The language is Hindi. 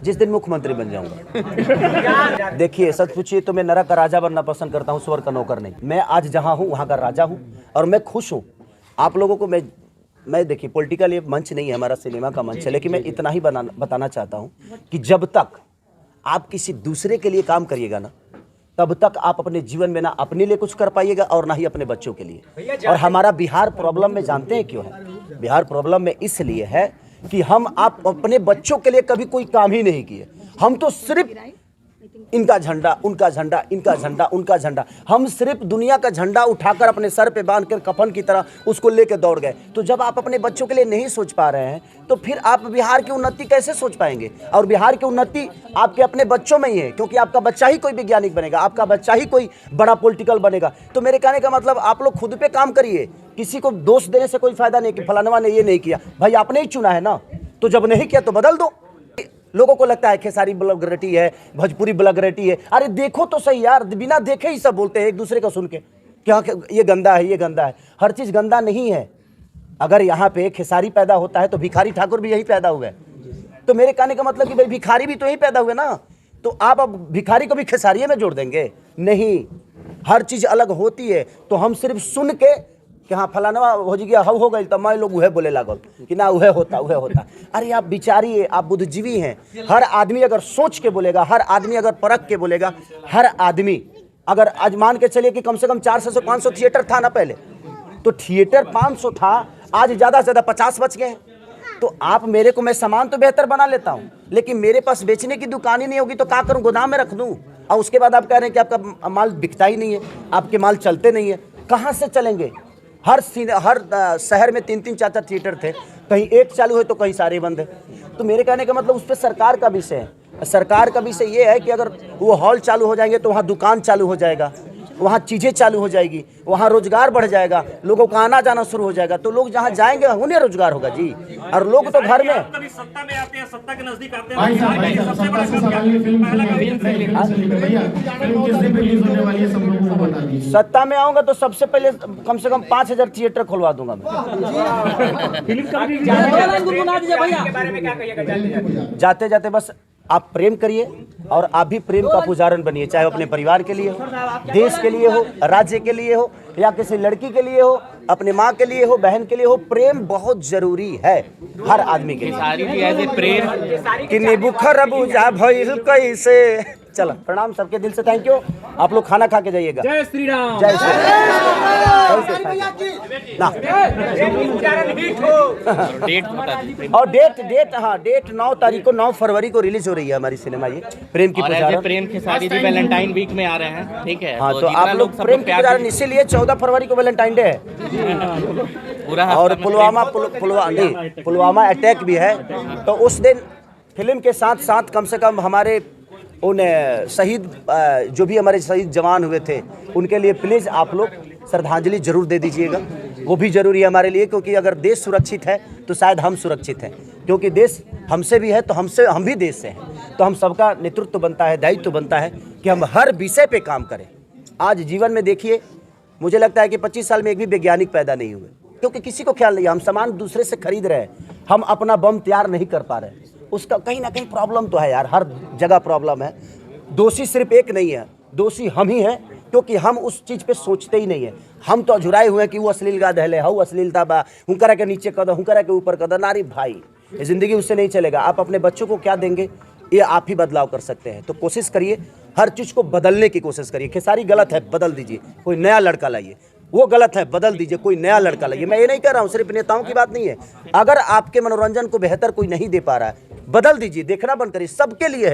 जिस दिन मुख्यमंत्री बन जाऊंगा। देखिए सच पूछिए तो मैं नरक का राजा बनना पसंद करता हूं, स्वर्ग का नौकर नहीं। मैं आज जहां हूं वहां का राजा हूं और मैं खुश हूं। आप लोगों को मैं देखिए पॉलिटिकल ये मंच नहीं है, हमारा सिनेमा का मंच है, लेकिन मैं इतना ही बताना चाहता हूं कि जब तक आप किसी दूसरे के लिए काम करिएगा ना, तब तक आप अपने जीवन में ना अपने लिए कुछ कर पाइएगा और ना ही अपने बच्चों के लिए। और हमारा बिहार प्रॉब्लम में जानते हैं क्यों है? बिहार प्रॉब्लम में इसलिए है कि आप अपने बच्चों के लिए कभी कोई काम ही नहीं किए। हम तो सिर्फ इनका झंडा, उनका झंडा, इनका झंडा, उनका झंडा, हम सिर्फ दुनिया का झंडा उठाकर अपने सर पे बांधकर कफन की तरह उसको लेकर दौड़ गए। तो जब आप अपने बच्चों के लिए नहीं सोच पा रहे हैं तो फिर आप बिहार की उन्नति कैसे सोच पाएंगे? और बिहार की उन्नति आपके अपने बच्चों में ही है, क्योंकि आपका बच्चा ही कोई वैज्ञानिक बनेगा, आपका बच्चा ही कोई बड़ा पॉलिटिकल बनेगा। तो मेरे कहने का मतलब आप लोग खुद पे काम करिए, किसी को दोष देने से कोई फायदा नहीं कि फलानवा ने ये नहीं किया। भाई आपने ही चुना है ना, तो जब नहीं किया तो बदल दो। लोगों को लगता है खेसारी ब्लॉगरेटी है, भोजपुरी ब्लॉगरेटी है। अरे देखो तो सही यार, बिना देखे ही सब बोलते हैं एक दूसरे को सुन के, क्या ये गंदा है, ये गंदा है। हर चीज गंदा नहीं है। अगर यहाँ पे खेसारी पैदा होता है तो भिखारी ठाकुर भी यही पैदा हुए। तो मेरे कहने का मतलब कि भाई भिखारी भी तो यही पैदा हुए ना, तो आप अब भिखारी को भी खेसारिये में जोड़ देंगे? नहीं, हर चीज अलग होती है। तो हम सिर्फ सुन के कि हाँ फलाना हो गया, हव हो गई, तो मैं लोग उहे बोले लागल कि ना उहे होता, उहे होता। अरे आप बिचारिए, आप बुद्धिजीवी हैं। हर आदमी अगर सोच के बोलेगा, हर आदमी अगर परख के बोलेगा, हर आदमी अगर आज मान के चलिए कि कम से कम 400 से 500 थिएटर था ना पहले, तो थिएटर 500 था, आज ज़्यादा से ज़्यादा 50 बच गए। तो आप मेरे को, मैं सामान तो बेहतर बना लेता हूँ, लेकिन मेरे पास बेचने की दुकान ही नहीं होगी तो क्या करूँ? गोदाम में रख दूँ। और उसके बाद आप कह रहे हैं कि आपका माल बिकता ही नहीं है, आपके माल चलते नहीं है। कहाँ से चलेंगे? हर शहर में 3-3 4-4 थिएटर थे, कहीं एक चालू है तो कहीं सारे बंद है। तो मेरे कहने का मतलब उस पर सरकार का विषय है। सरकार का विषय ये है कि अगर वो हॉल चालू हो जाएंगे तो वहाँ दुकान चालू हो जाएगा, वहाँ चीज़ें चालू हो जाएगी, वहाँ रोजगार बढ़ जाएगा, लोगों का आना जाना शुरू हो जाएगा। तो लोग जहाँ जाएंगे उन्हें रोजगार होगा जी। और लोग तो घर में कभी सत्ता में आते हैं, सत्ता के नजदीक आते हैं। सत्ता में आऊंगा तो सबसे पहले कम से कम 5000 थिएटर खुलवा दूंगा मैं। जाते जाते बस आप प्रेम करिए और आप भी प्रेम का पुजारन बनिए, चाहे अपने परिवार के लिए हो, देश के लिए हो, राज्य के लिए हो, या किसी लड़की के लिए हो, अपने माँ के लिए हो, बहन के लिए हो। प्रेम बहुत जरूरी है हर आदमी के लिए। कि निबुखर बुझा भइल कैसे। चलो प्रणाम सबके दिल से, थैंक यू। आप लोग खाना खा के जाइएगा। जय श्री राम। जय श्री राम। और डेट हाँ, डेट 9 तारीख को, 9 फरवरी को रिलीज हो रही है हमारी सिनेमा ये प्रेम की पुजारन। प्रेम खेसारी जी वैलेंटाइन वीक में आ रहे हैं, ठीक है? हाँ, तो आप लोग प्रेम की पुजारन, इसीलिए 14 फरवरी को वैलेंटाइन डे है पूरा। और पुलवामा अटैक भी है, तो उस दिन फिल्म के साथ साथ कम से कम हमारे उन शहीद, जो भी हमारे शहीद जवान हुए थे, उनके लिए प्लीज़ आप लोग श्रद्धांजलि जरूर दे दीजिएगा। वो भी जरूरी है हमारे लिए, क्योंकि अगर देश सुरक्षित है तो शायद हम सुरक्षित हैं, क्योंकि देश हमसे भी है तो हम भी देश से हैं। तो हम सबका नेतृत्व बनता है, दायित्व बनता है कि हम हर विषय पे काम करें। आज जीवन में देखिए, मुझे लगता है कि 25 साल में एक भी वैज्ञानिक पैदा नहीं हुए, क्योंकि किसी को ख्याल नहीं है। हम सामान दूसरे से खरीद रहे हैं, हम अपना बम तैयार नहीं कर पा रहे। उसका कहीं ना कहीं प्रॉब्लम तो है यार, हर जगह प्रॉब्लम है। दोषी सिर्फ एक नहीं है, दोषी हम ही हैं, क्योंकि हम उस चीज़ पे सोचते ही नहीं है। हम तो अझुराए हुए हैं कि वो अश्लील गा दहले, हऊ अश्लीलता बा, हुंकरा के नीचे कदर, हुंकरा के ऊपर कदर। नारी भाई, ज़िंदगी उससे नहीं चलेगा। आप अपने बच्चों को क्या देंगे, ये आप ही बदलाव कर सकते हैं। तो कोशिश करिए, हर चीज़ को बदलने की कोशिश करिए। खेसारी गलत है, बदल दीजिए, कोई नया लड़का लाइए। वो गलत है, बदल दीजिए, कोई नया लड़का लाइए। मैं ये नहीं कह रहा हूँ, सिर्फ नेताओं की बात नहीं है। अगर आपके मनोरंजन को बेहतर कोई नहीं दे पा रहा है, बदल दीजिए, देखना बंद करिए, सबके लिए है।